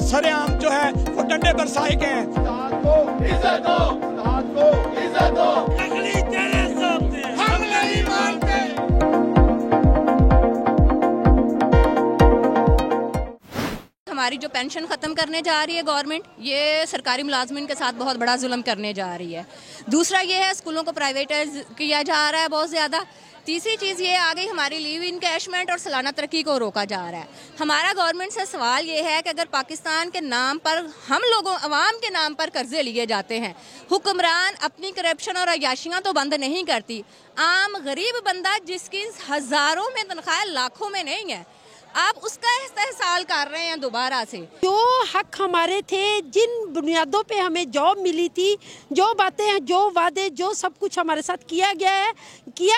सरेआम जो है वो डंडे बरसाए गए हैं। हम नहीं मानते। हमारी जो पेंशन ख़त्म करने जा रही है गवर्नमेंट, ये सरकारी मुलाजमिन के साथ बहुत बड़ा जुल्म करने जा रही है। दूसरा ये है स्कूलों को प्राइवेटाइज किया जा रहा है बहुत ज़्यादा। तीसरी चीज़ ये आ गई हमारी लीव इनकैशमेंट और सालाना तरक्की को रोका जा रहा है। हमारा गवर्नमेंट से सवाल ये है कि अगर पाकिस्तान के नाम पर हम लोगों अवाम के नाम पर कर्जे लिए जाते हैं, हुक्मरान अपनी करप्शन और अयाशियाँ तो बंद नहीं करती, आम गरीब बंदा जिसकी हज़ारों में तनख्वाह लाखों में नहीं है, आप उसका इस्तेहसाल कर रहे हैं दोबारा से। जो हक हमारे थे, जिन बुनियादों पे हमें जॉब मिली थी, जो बातें हैं, जो वादे, जो सब कुछ हमारे साथ किया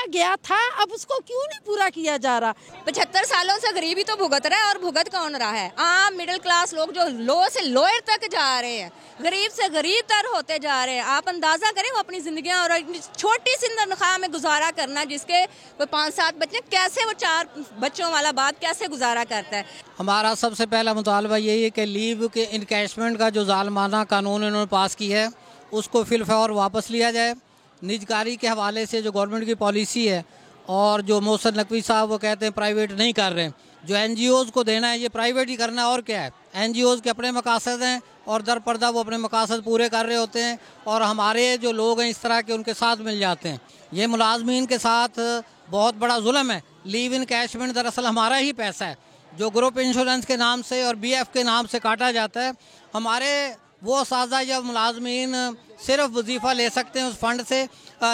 गया था, अब उसको क्यों नहीं पूरा किया जा रहा? 75 सालों से गरीबी तो भुगत रहा है, और भुगत कौन रहा है? आम मिडिल क्लास लोग जो लो से लोअर तक जा रहे हैं, गरीब से गरीब तर होते जा रहे हैं। आप अंदाजा करें वो अपनी जिंदगियां और छोटी सी तनख्वाह में गुजारा करना, जिसके 5-7 बच्चे, कैसे वो 4 बच्चों वाला बाप कैसे गुजारा करता है। हमारा सबसे पहला मुतालबा यही है कि लीव के इनकैशमेंट का जो जालमाना कानून इन्होंने पास किया है उसको फिलफौर वापस लिया जाए। निजकारी के हवाले से जो गवर्नमेंट की पॉलिसी है, और जो मोहसिन नकवी साहब वो कहते हैं प्राइवेट नहीं कर रहे, जो NGOs को देना है ये प्राइवेट ही करना है, और क्या है। NGOs के अपने मकासद हैं और दर पर्दा वो अपने मकासद पूरे कर रहे होते हैं, और हमारे जो लोग हैं इस तरह के उनके साथ मिल जाते हैं। ये मुलाजमीन के साथ बहुत बड़ा जुल्म है। लीव इनकैशमेंट दरअसल हमारा ही पैसा है जो ग्रुप इंश्योरेंस के नाम से और BF के नाम से काटा जाता है। हमारे वो साजा या मुलाजमीन सिर्फ वजीफ़ा ले सकते हैं उस फंड से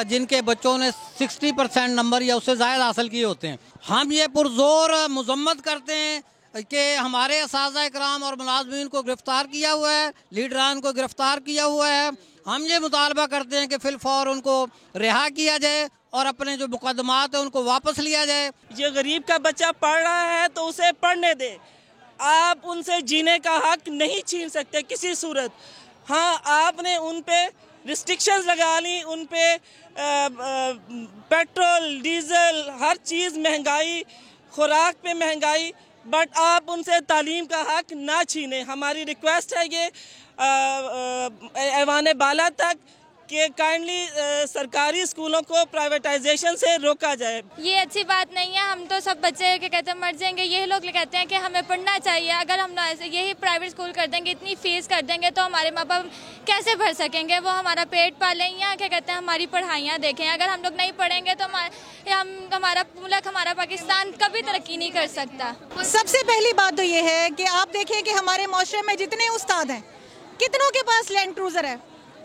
जिनके बच्चों ने 60% नंबर या उससे ज़्यादा हासिल किए होते हैं। हम ये पुरजोर मजम्मत करते हैं कि हमारे असातिज़ा इकराम और मुलाजमीन को गिरफ़्तार किया हुआ है, लीडरान को गिरफ़्तार किया हुआ है। हम ये मुतालबा करते हैं कि फिलफौर उनको रिहा किया जाए और अपने जो मुकदमात हैं उनको वापस लिया जाए। ये गरीब का बच्चा पढ़ रहा है तो उसे पढ़ने दे, आप उनसे जीने का हक नहीं छीन सकते किसी सूरत। हाँ, आपने उन पे रिस्ट्रिक्शंस लगा ली, उन पे पेट्रोल डीजल हर चीज़ महंगाई, खुराक पे महंगाई, बट आप उनसे तालीम का हक ना छीने। हमारी रिक्वेस्ट है ये ऐवान बाला तक कि काइंडली सरकारी स्कूलों को प्राइवेटाइजेशन से रोका जाए। ये अच्छी बात नहीं है। हम तो सब बच्चे के कहते हैं मर जाएंगे, ये लोग कहते हैं कि हमें पढ़ना चाहिए। अगर हम ऐसे यही प्राइवेट स्कूल कर देंगे, इतनी फीस कर देंगे, तो हमारे माँ बाप कैसे भर सकेंगे? वो हमारा पेट पालें या क्या कहते हैं हमारी पढ़ाइयाँ देखें। अगर हम लोग नहीं पढ़ेंगे तो हमारा मुल्क, हमारा पाकिस्तान कभी तरक्की नहीं कर सकता। सबसे पहली बात तो ये है कि आप देखें कि हमारे माशरे में जितने उस्ताद हैं, कितनों के पास लैंड क्रूजर है,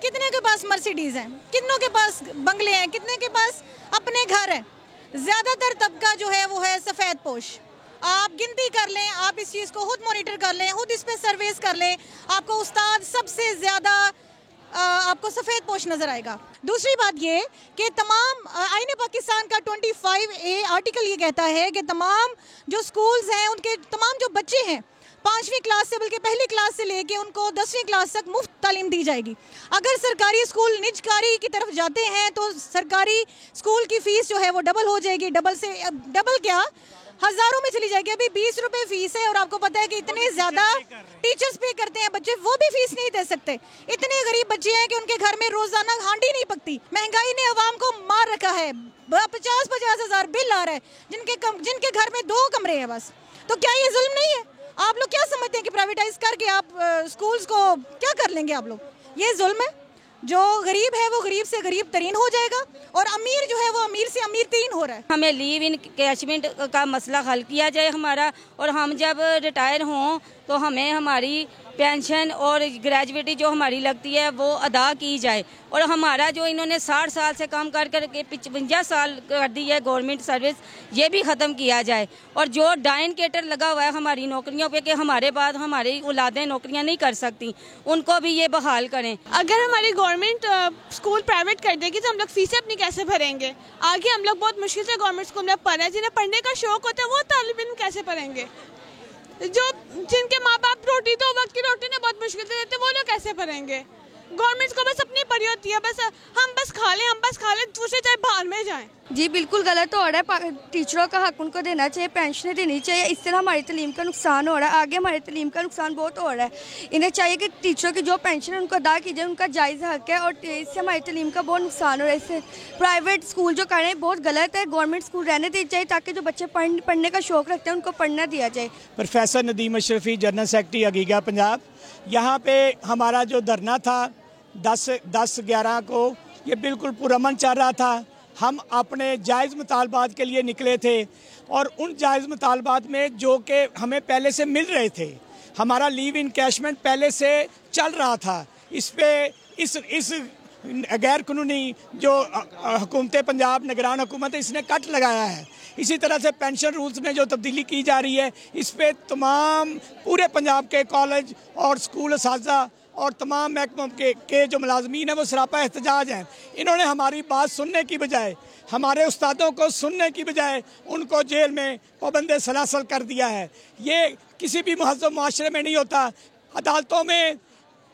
कितने के पास मर्सिडीज हैं, कितनों के पास बंगले हैं, कितने के पास अपने घर हैं। ज़्यादातर तबका जो है वो है सफ़ेद पोश। आप गिनती कर लें, आप इस चीज़ को खुद मॉनिटर कर लें, खुद इस पे सर्विस कर लें, आपको उस्ताद सबसे ज़्यादा आपको सफ़ेद पोश नज़र आएगा। दूसरी बात ये कि तमाम आईन पाकिस्तान का 25A आर्टिकल ये कहता है कि तमाम जो स्कूल्स हैं उनके तमाम जो बच्चे हैं 5वीं क्लास से, बल्कि पहली क्लास से लेके उनको 10वीं क्लास तक मुफ्त तालीम दी जाएगी। अगर सरकारी स्कूल निजकारी की तरफ जाते हैं तो सरकारी स्कूल की फ़ीस जो है वो डबल हो जाएगी। डबल क्या, हज़ारों में चली जाएगी। अभी 20 रुपये फ़ीस है और आपको पता है कि इतने ज़्यादा टीचर्स पे करते हैं बच्चे, वो भी फ़ीस नहीं दे सकते। इतने गरीब बच्चे हैं कि उनके घर में रोज़ाना हांडी नहीं पकती। महंगाई ने अवाम को मार रखा है। 50-50 हज़ार बिल आ रहा है जिनके घर में 2 कमरे हैं बस। तो क्या ये जुल्म नहीं है? आप लोग क्या समझते हैं कि प्राइवेटाइज करके आप स्कूल्स को क्या कर लेंगे आप लोग? ये जुल्म है। जो गरीब है वो गरीब से गरीब तरीन हो जाएगा और अमीर जो है वो अमीर से अमीर तरीन हो रहा है। हमें लीव इनकैशमेंट का मसला हल किया जाए हमारा, और हम जब रिटायर हों तो हमें हमारी पेंशन और ग्रेजुएटी जो हमारी लगती है वो अदा की जाए। और हमारा जो इन्होंने 60 साल से काम कर कर के 55 साल कर दी है गवर्नमेंट सर्विस, ये भी ख़त्म किया जाए। और जो डाइंकेटर लगा हुआ है हमारी नौकरियों पे कि हमारे बाद हमारी औलादें नौकरियां नहीं कर सकती, उनको भी ये बहाल करें। अगर हमारी गवर्नमेंट स्कूल प्राइवेट कर देगी तो हम लोग फीसें अपनी कैसे भरेंगे? आगे हम लोग बहुत मुश्किल से गवर्नमेंट स्कूल में पढ़ रहे हैं। जिन्हें पढ़ने का शौक होता है वो तालिब इल्म कैसे पढ़ेंगे? जिनके माँ बाप रोटी तो वक्त की रोटी ने बहुत मुश्किल से देते, वो लोग कैसे पढ़ेंगे? गवर्नमेंट को बस अपनी पड़ी होती है, बस हम बस खा लें, दूसरे चाहे बाहर में जाएं। जी बिल्कुल गलत हो रहा है। टीचरों का हक उनको देना चाहिए, पेंशनें देनी चाहिए। इस तरह हमारी तालीम का नुकसान हो रहा है, आगे हमारी तालीम का नुकसान बहुत हो रहा है। इन्हें चाहिए कि टीचरों की जो पेंशन है उनको अदा कीजिए, उनका जायज़ हक है। और इससे हमारी तालीम का बहुत नुकसान हो रहा है। इससे प्राइवेट स्कूल जो कर रहे हैं बहुत गलत है। गवर्नमेंट स्कूल रहने देना चाहिए ताकि जो बच्चे पढ़ने का शौक़ रखते हैं उनको पढ़ना दिया जाए। Professor Nadeem Ashrafi, general secretary अगीगा पंजाब। यहाँ पे हमारा जो धरना था 10/11 को, ये बिल्कुल पुरअमन चल रहा था। हम अपने जायज़ मुतालबात के लिए निकले थे और उन जायज़ मुतालबात में जो कि हमें पहले से मिल रहे थे, हमारा लीव इनकैशमेंट पहले से चल रहा था। इस पे इस गैर कानूनी जो हुकूमत पंजाब निगरान हुकूमत है, इसने कट लगाया है। इसी तरह से पेंशन रूल्स में जो तब्दीली की जा रही है, इस पे तमाम पूरे पंजाब के कॉलेज और स्कूल असातिज़ा और तमाम महकमों के जो मुलाजमीन हैं वो सरापा एहतजाज हैं। इन्होंने हमारी बात सुनने की बजाय, हमारे उस्तादों को सुनने की बजाय उनको जेल में पाबंद सलासल कर दिया है। ये किसी भी महज़ब माशरे में नहीं होता। अदालतों में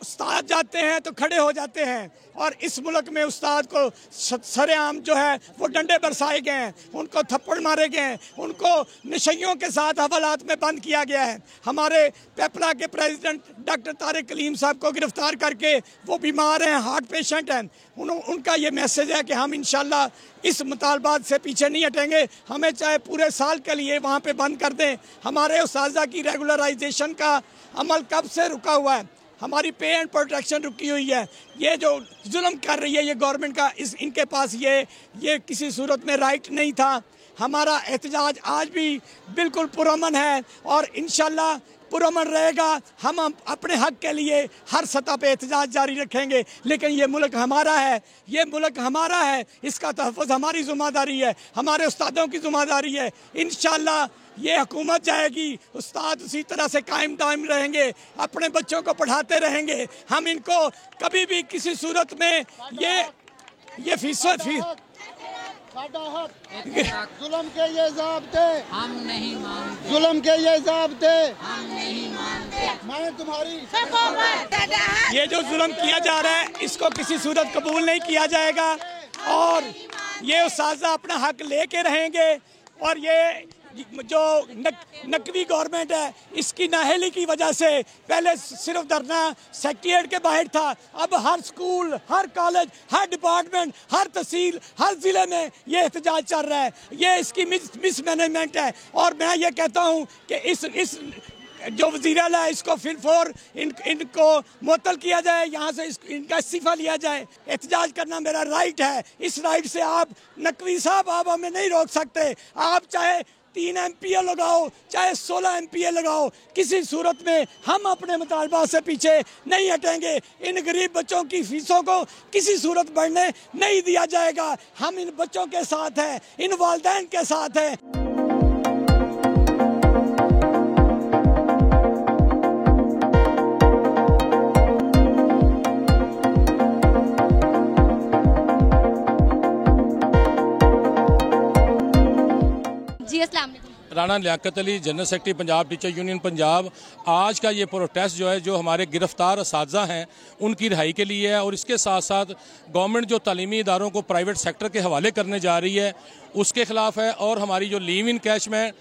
उस्ताद जाते हैं तो खड़े हो जाते हैं और इस मुल्क में उस्ताद को सरेआम जो है वो डंडे बरसाए गए हैं, उनको थप्पड़ मारे गए हैं, उनको नशइयों के साथ हवालात में बंद किया गया है। हमारे पेपला के प्रेसिडेंट डॉक्टर तारिक कलीम साहब को गिरफ्तार करके, वो बीमार हैं, हार्ट पेशेंट हैं। उनका ये मैसेज है कि हम इंशाल्लाह इस मुतालबात से पीछे नहीं हटेंगे। हमें चाहे पूरे साल के लिए वहाँ पे बंद कर दें। हमारे उस्तादा की रेगुलराइजेशन का अमल कब से रुका हुआ है, हमारी पे एंड प्रोटेक्शन रुकी हुई है। ये जो जुल्म कर रही है ये गवर्नमेंट का, इनके पास ये किसी सूरत में राइट नहीं था। हमारा एहतजाज आज भी बिल्कुल पुरअमन है और इंशाल्लाह पुरअमन रहेगा। हम अपने हक के लिए हर सतह पे एहतजाज जारी रखेंगे। लेकिन ये मुल्क हमारा है, ये मुल्क हमारा है, इसका तहफ़्फ़ुज़ हमारी ज़िम्मेदारी है, हमारे उस्तादों की ज़िम्मेदारी है। इंशाल्लाह ये हुकूमत जाएगी, उस्ताद उसी तरह से कायम दायम रहेंगे, अपने बच्चों को पढ़ाते रहेंगे। हम इनको कभी भी किसी सूरत में ये फीसद जुल्म के ये ज़ाब्ते हम नहीं मानते, जुल्म के ये ज़ाब्ते हम नहीं मानते। मैं तुम्हारी ये जो जुल्म किया जा रहा है इसको किसी सूरत कबूल नहीं किया जाएगा और ये उस्ताद अपना हक लेके रहेंगे। और ये जो नकवी गवर्नमेंट है, इसकी नाअहली की वजह से पहले सिर्फ धरना सेक्रेटेरिएट के बाहर था, अब हर स्कूल, हर कॉलेज, हर डिपार्टमेंट, हर तहसील, हर ज़िले में ये एहतजाज चल रहा है। ये इसकी मिसमैनेजमेंट है और मैं ये कहता हूँ कि इस जो वज़ीर आला है इसको फिर इनको मुअत्तल किया जाए, यहाँ से इनका इस्तीफ़ा लिया जाए। एहतजाज करना मेरा राइट है। इस राइट से आप नकवी साहब आप हमें नहीं रोक सकते। आप चाहे 3 MPA लगाओ, चाहे 16 MPA लगाओ, किसी सूरत में हम अपने मुतालबात से पीछे नहीं हटेंगे। इन गरीब बच्चों की फीसों को किसी सूरत बढ़ने नहीं दिया जाएगा। हम इन बच्चों के साथ हैं, इन वालिदैन के साथ हैं। Rana Liaquat Ali, general secretary Punjab teacher union Punjab. आज का ये प्रोटेस्ट जो है, जो हमारे गिरफ्तार असातिज़ा हैं उनकी रिहाई के लिए है और इसके साथ साथ गवर्नमेंट जो तालीमी इदारों को प्राइवेट सेक्टर के हवाले करने जा रही है उसके ख़िलाफ़ है। और हमारी जो लीव इनकैशमेंट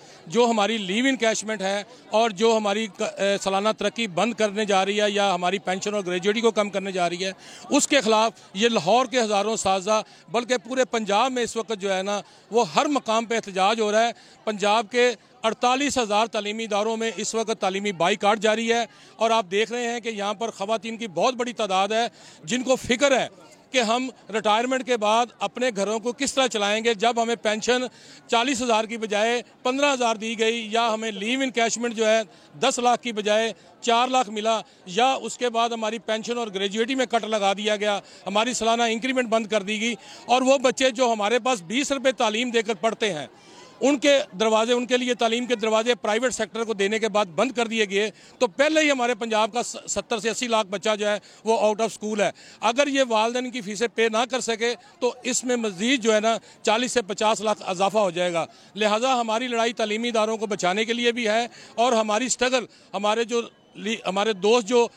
है और जो हमारी सालाना तरक्की बंद करने जा रही है या हमारी पेंशन और ग्रेजुएटी को कम करने जा रही है, उसके ख़िलाफ़ ये लाहौर के हज़ारों असातिज़ा बल्कि पूरे पंजाब में इस वक्त जो है ना वो हर मकाम पर एहतजाज हो रहा है। पंजाब के 48,000 तालीमी इदारों में इस वक्त तालीमी बाईकाट जारी है और आप देख रहे हैं कि यहाँ पर ख़वातीन की बहुत बड़ी तादाद है जिनको फ़िक्र है कि हम रिटायरमेंट के बाद अपने घरों को किस तरह चलाएंगे। जब हमें पेंशन 40,000 की बजाय 15,000 दी गई या हमें लीव इनकैशमेंट जो है 10 लाख की बजाय 4 लाख मिला या उसके बाद हमारी पेंशन और ग्रेजुएटी में कट लगा दिया गया, हमारी सालाना इंक्रीमेंट बंद कर दी गई और वो बच्चे जो हमारे पास 20 रुपये तालीम देकर पढ़ते हैं उनके दरवाजे, उनके लिए तालीम के दरवाजे प्राइवेट सेक्टर को देने के बाद बंद कर दिए गए। तो पहले ही हमारे पंजाब का 70 से 80 लाख बच्चा जो है वो आउट ऑफ स्कूल है। अगर ये वालिदैन की फ़ीसें पे ना कर सके तो इसमें मज़ीद जो है ना 40 से 50 लाख इजाफा हो जाएगा। लिहाजा हमारी लड़ाई तालीमी इदारों को बचाने के लिए भी है और हमारी स्ट्रगल हमारे जो हमारे दोस्त जो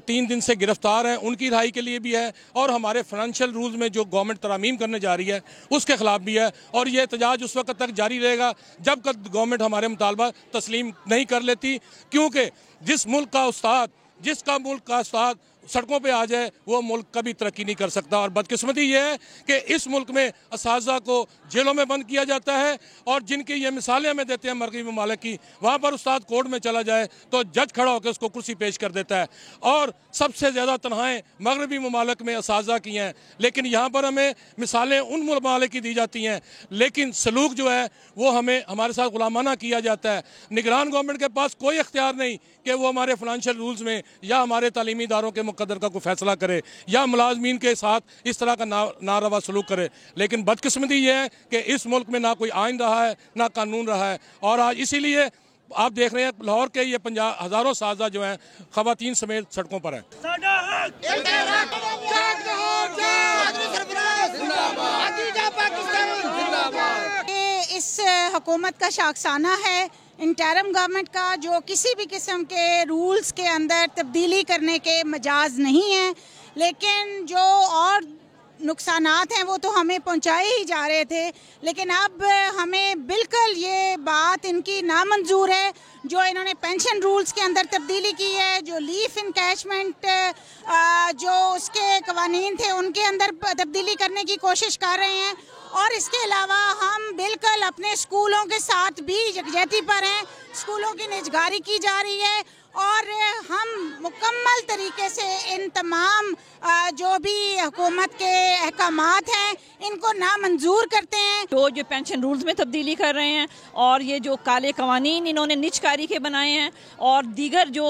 3 दिन से गिरफ्तार हैं उनकी रिहाई के लिए भी है, और हमारे फाइनेंशियल रूल्स में जो गवर्नमेंट तरामीम करने जा रही है उसके ख़िलाफ़ भी है। और ये एहतजाज उस वक्त तक जारी रहेगा जब तक गवर्नमेंट हमारे मुतालबा तस्लीम नहीं कर लेती, क्योंकि जिसका मुल्क का उस्ताद सड़कों पे आ जाए वो मुल्क कभी तरक्की नहीं कर सकता। और बदकिस्मती ये है कि इस मुल्क में असातिज़ा को जेलों में बंद किया जाता है, और जिनकी ये मिसालें हमें देते हैं मगरबी ममालिक की, वहाँ पर उस्ताद कोर्ट में चला जाए तो जज खड़ा होकर उसको कुर्सी पेश कर देता है। और सबसे ज़्यादा तनहाएँ मगरबी ममालिक में असातिज़ा की हैं, लेकिन यहाँ पर हमें मिसालें उन ममालिक की दी जाती हैं, लेकिन सलूक जो है वो हमारे साथ गुलामाना किया जाता है। निगरान गवर्नमेंट के पास कोई इख्तियार नहीं कि वो हमारे फाइनेंशियल रूल्स में या हमारे तालीमी इदारों के मुकद्दर का कोई फैसला करे या मुलाजमीन के साथ इस तरह का नारवा सलूक करे। लेकिन बदकिस्मती ये है कि इस मुल्क में ना कोई आइन रहा है ना कानून रहा है, और आज इसीलिए आप देख रहे हैं लाहौर के ये 50 हज़ारों साजा जो हैं ख़वातीन समेत सड़कों पर हैं। इस हुकूमत का शाखसाना है इंटरिम गवर्नमेंट का, जो किसी भी किस्म के रूल्स के अंदर तब्दीली करने के मजाज नहीं है, लेकिन जो और नुकसानात हैं वो तो हमें पहुंचाए ही जा रहे थे। लेकिन अब हमें बिल्कुल ये बात इनकी नामंजूर है जो इन्होंने पेंशन रूल्स के अंदर तब्दीली की है, जो लीफ इनकैशमेंट जो उसके कवानीन थे उनके अंदर तब्दीली करने की कोशिश कर रहे हैं। और इसके अलावा हम बिल्कुल अपने स्कूलों के साथ भी यकजहती पर हैं, स्कूलों की निजगारी की जा रही है, और हम मुकम्मल तरीके से इन तमाम जो भी हुकूमत के अहकामात हैं इनको नामंजूर करते हैं। तो जो पेंशन रूल्स में तब्दीली कर रहे हैं और ये जो काले कवानीन इन्होंने निजकारी के बनाए हैं और दीगर जो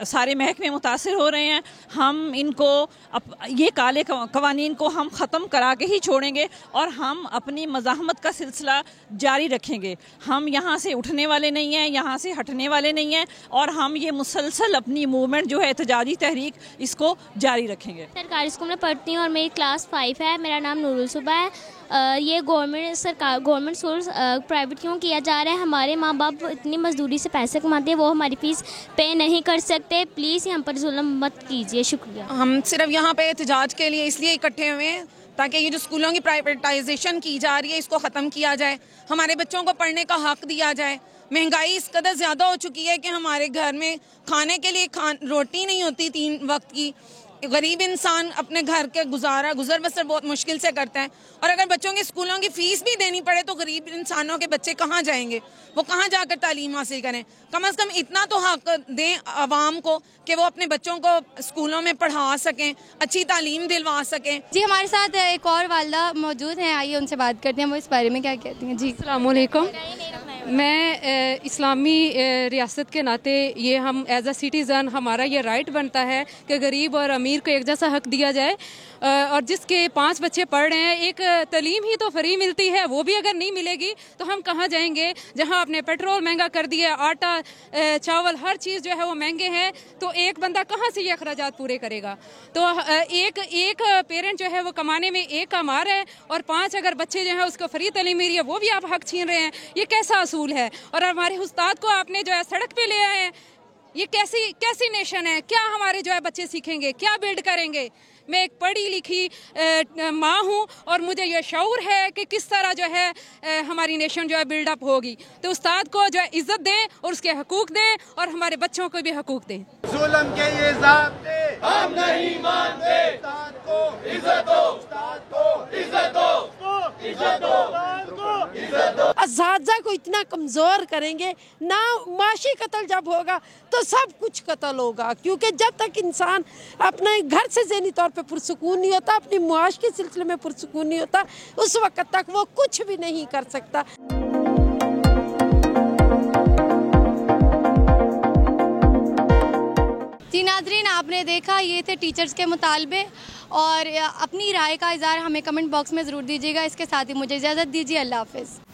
सारे महकमे मुतासिर हो रहे हैं, हम इनको ये काले कवानीन को हम ख़त्म करा के ही छोड़ेंगे और हम अपनी मज़ाहमत का सिलसिला जारी रखेंगे। हम यहाँ से उठने वाले नहीं हैं, यहाँ से हटने वाले नहीं हैं, और हम ये मुसलसल अपनी मूवमेंट जो है एहतजाजी तहरीक इसको जारी रखेंगे। सरकारी स्कूल में पढ़ती हूँ और मेरी क्लास 5 है। मेरा नाम नूरुल सुबह है। ये गवर्नमेंट स्कूल प्राइवेट क्यों किया जा रहा है? हमारे माँ बाप इतनी मजदूरी से पैसे कमाते हैं, वो हमारी फ़ीस पे नहीं कर सकते। प्लीज़ यहाँ पर जुल्म मत कीजिए। शुक्रिया। हम सिर्फ यहाँ पे एहतजाज के लिए इसलिए इकट्ठे हुए हैं ताकि ये जो स्कूलों की प्राइवेटाइजेशन की जा रही है इसको ख़त्म किया जाए, हमारे बच्चों को पढ़ने का हक़ दिया जाए। महंगाई इस कदर ज़्यादा हो चुकी है कि हमारे घर में खाने के लिए रोटी नहीं होती 3 वक्त की। गरीब इंसान अपने घर के गुजर बसर बहुत मुश्किल से करता है, और अगर बच्चों के स्कूलों की फ़ीस भी देनी पड़े तो गरीब इंसानों के बच्चे कहाँ जाएंगे, वो कहाँ जाकर तालीम हासिल करें? कम से कम इतना तो हक दें आवाम को कि वो अपने बच्चों को स्कूलों में पढ़ा सकें, अच्छी तालीम दिलवा सकें। जी, हमारे साथ एक और वालदा मौजूद हैं, आइए उनसे बात करते हैं, वो इस बारे में क्या कहती हैं। जी, अस्सलाम वालेकुम। मैं इस्लामी रियासत के नाते ये हम एज अ सिटीज़न हमारा ये राइट बनता है कि गरीब और अमीर को एक जैसा हक दिया जाए, और जिसके 5 बच्चे पढ़ रहे हैं एक तालीम ही तो फ्री मिलती है, वो भी अगर नहीं मिलेगी तो हम कहाँ जाएंगे? जहाँ आपने पेट्रोल महंगा कर दिया, आटा चावल हर चीज़ जो है वो महंगे हैं, तो एक बंदा कहाँ से ये अखराजात पूरे करेगा? तो एक पेरेंट जो है वो कमाने में एक कमा रहा है और 5 अगर बच्चे जो है उसको फ्री तालीम मिल रही है, वो भी आप हक छीन रहे हैं। ये कैसा असूल है? और हमारे उस्ताद को आपने जो है सड़क पे ले आए हैं, ये कैसी नेशन है? क्या हमारे जो है बच्चे सीखेंगे, क्या बिल्ड करेंगे? मैं एक पढ़ी लिखी माँ हूँ और मुझे ये शऊर है कि किस तरह जो है हमारी नेशन जो है बिल्डअप होगी। तो उस्ताद को जो है इज्जत दें और उसके हकूक दें और हमारे बच्चों को भी हकूक दें। जुल्म के ये ज़ाब्ते हम नहीं मानते। उस्ताद को इज्जत दो, उस्ताद को इज्जत दो, इज्जत दो, इज्जत दो। असातिज़ा को इतना कमज़ोर करेंगे ना, माशी कत्ल जब होगा तो सब कुछ कत्ल होगा, क्योंकि जब तक इंसान अपने घर से ज़हनी तौर पे पुरसुकून नहीं होता, अपनी मुआश के सिलसिले में पुरसुकून नहीं होता, उस वक्त तक वो कुछ भी नहीं कर सकता। जी नाज़रीन, आपने देखा ये थे टीचर्स के मुतालबे, और अपनी राय का इज़हार हमें कमेंट बॉक्स में ज़रूर दीजिएगा। इसके साथ ही मुझे इजाज़त दीजिए। अल्लाह हाफ़िज़।